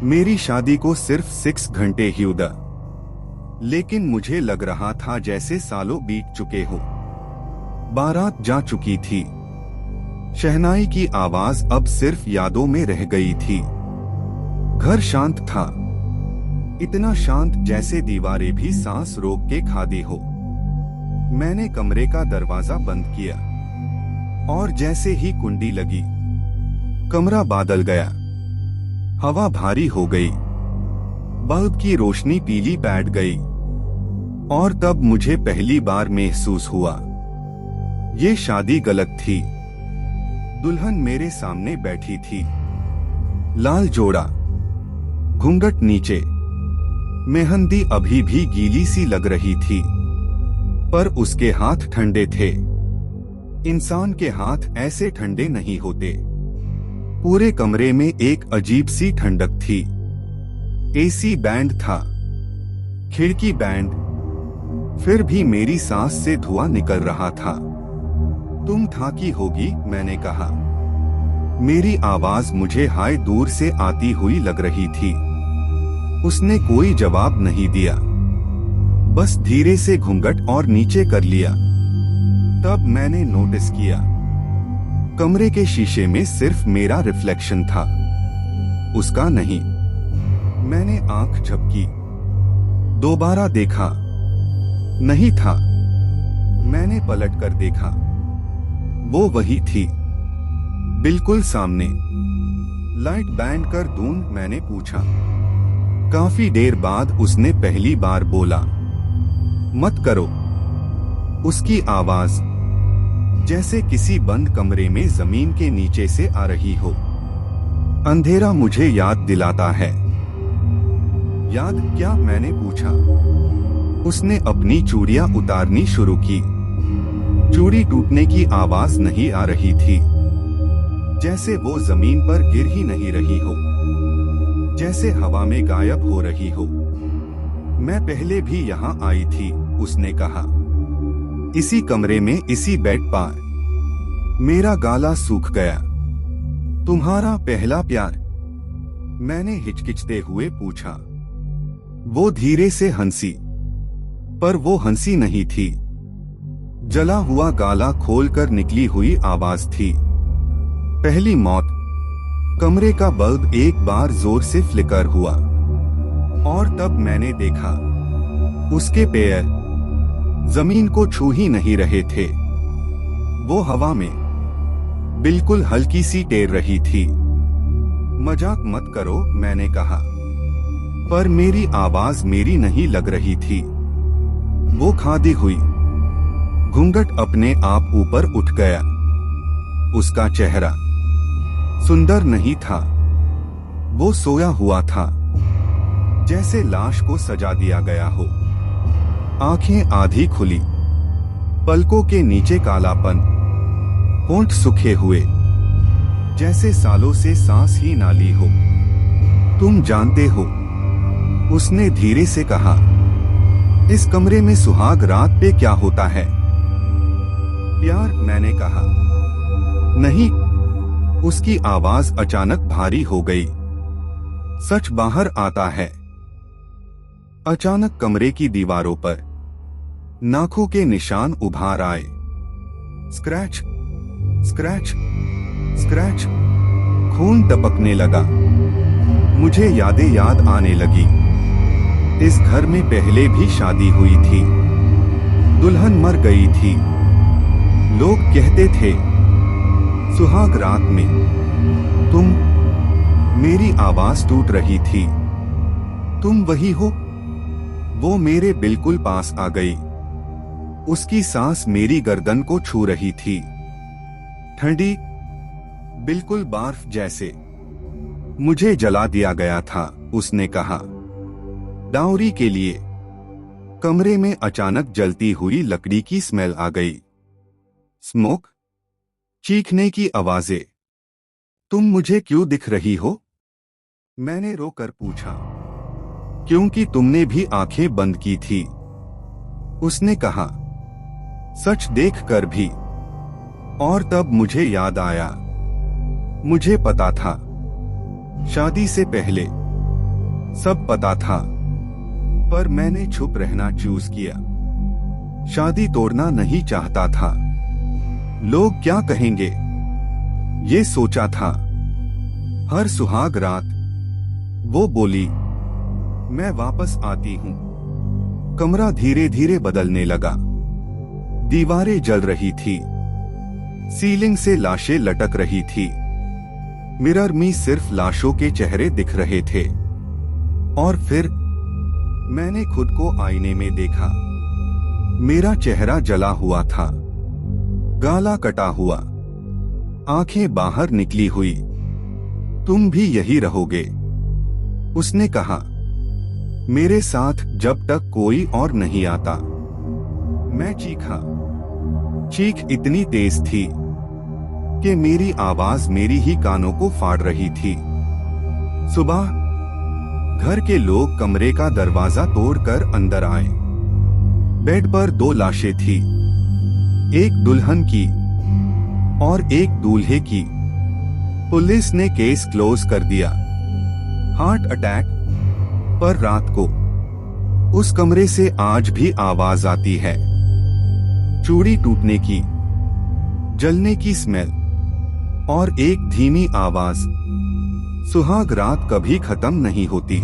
मेरी शादी को सिर्फ 6 घंटे ही हुआ, लेकिन मुझे लग रहा था जैसे सालों बीत चुके हो। बारात जा चुकी थी। शहनाई की आवाज अब सिर्फ यादों में रह गई थी। घर शांत था, इतना शांत जैसे दीवारें भी सांस रोक के खादी हो। मैंने कमरे का दरवाजा बंद किया और जैसे ही कुंडी लगी, कमरा बादल गया। हवा भारी हो गई, बल्ब की रोशनी पीली बैठ गई और तब मुझे पहली बार महसूस हुआ, ये शादी गलत थी। दुल्हन मेरे सामने बैठी थी, लाल जोड़ा, घूंघट नीचे, मेहंदी अभी भी गीली सी लग रही थी, पर उसके हाथ ठंडे थे। इंसान के हाथ ऐसे ठंडे नहीं होते। पूरे कमरे में एक अजीब सी ठंडक थी। एसी बैंड था, खिड़की बैंड, फिर भी मेरी सांस से धुआं निकल रहा था। तुम थकी होगी, मैंने कहा। मेरी आवाज मुझे हाय दूर से आती हुई लग रही थी। उसने कोई जवाब नहीं दिया, बस धीरे से घूंघट और नीचे कर लिया। तब मैंने नोटिस किया, कमरे के शीशे में सिर्फ मेरा रिफ्लेक्शन था, उसका नहीं। मैंने आंख झपकी, दोबारा देखा, नहीं था। मैंने पलट कर देखा, वो वही थी, बिल्कुल सामने। लाइट बैंड कर दूं, मैंने पूछा। काफी देर बाद उसने पहली बार बोला, मत करो। उसकी आवाज जैसे किसी बंद कमरे में जमीन के नीचे से आ रही हो। अंधेरा मुझे याद दिलाता है। याद क्या, मैंने पूछा। उसने अपनी चूड़ियां उतारनी शुरू की। चूड़ी टूटने की आवाज नहीं आ रही थी, जैसे वो जमीन पर गिर ही नहीं रही हो, जैसे हवा में गायब हो रही हो। मैं पहले भी यहाँ आई थी, उसने कहा, इसी कमरे में, इसी बेड पर। मेरा गला सूख गया। तुम्हारा पहला प्यार? मैंने हिचकिचते हुए पूछा। वो धीरे से हंसी, पर वो हंसी नहीं थी, जला हुआ गला खोलकर निकली हुई आवाज थी। पहली मौत। कमरे का बल्ब एक बार जोर से फ्लिकर हुआ और तब मैंने देखा, उसके पैर जमीन को छू ही नहीं रहे थे। वो हवा में बिल्कुल हल्की सी तैर रही थी। मजाक मत करो, मैंने कहा, पर मेरी आवाज मेरी नहीं लग रही थी। वो खादी हुई। घूंघट अपने आप ऊपर उठ गया। उसका चेहरा सुंदर नहीं था, वो सोया हुआ था, जैसे लाश को सजा दिया गया हो। आंखें आधी खुली, पलकों के नीचे कालापन, होंठ सूखे हुए, जैसे सालों से सांस ही ना ली हो। तुम जानते हो, उसने धीरे से कहा, इस कमरे में सुहाग रात पे क्या होता है? प्यार, मैंने कहा। नहीं। उसकी आवाज अचानक भारी हो गई। सच बाहर आता है। अचानक कमरे की दीवारों पर नाखून के निशान उभार आए। Scratch, scratch, scratch. खून टपकने लगा। मुझे यादें याद आने लगी। इस घर में पहले भी शादी हुई थी। दुल्हन मर गई थी। लोग कहते थे, सुहाग रात में तुम। मेरी आवाज टूट रही थी। तुम वही हो? वो मेरे बिल्कुल पास आ गई। उसकी सांस मेरी गर्दन को छू रही थी, ठंडी, बिल्कुल बर्फ जैसे। मुझे जला दिया गया था, उसने कहा, डाउरी के लिए। कमरे में अचानक जलती हुई लकड़ी की स्मेल आ गई। स्मोक। चीखने की आवाजें। तुम मुझे क्यों दिख रही हो? मैंने रोकर पूछा। क्योंकि तुमने भी आंखें बंद की थी, उसने कहा, सच देखकर भी। और तब मुझे याद आया, मुझे पता था। शादी से पहले सब पता था, पर मैंने चुप रहना चूज किया। शादी तोड़ना नहीं चाहता था। लोग क्या कहेंगे, ये सोचा था। हर सुहाग रात वो बोली, मैं वापस आती हूँ। कमरा धीरे धीरे बदलने लगा। दीवारें जल रही थी, सीलिंग से लाशें लटक रही थी। मिरर में सिर्फ लाशों के चेहरे दिख रहे थे। और फिर मैंने खुद को आईने में देखा। मेरा चेहरा जला हुआ था, गाला कटा हुआ, आंखें बाहर निकली हुई। तुम भी यही रहोगे, उसने कहा, मेरे साथ जब तक कोई और नहीं आता। मैं चीखा। चीख इतनी तेज थी कि मेरी आवाज मेरी ही कानों को फाड़ रही थी। सुबह घर के लोग कमरे का दरवाजा तोड़कर अंदर आए। बेड पर 2 लाशें थी, एक दुल्हन की और एक दूल्हे की। पुलिस ने केस क्लोज कर दिया। Heart attack. पर रात को उस कमरे से आज भी आवाज आती है, चूड़ी टूटने की, जलने की स्मेल और एक धीमी आवाज, सुहाग रात कभी खत्म नहीं होती।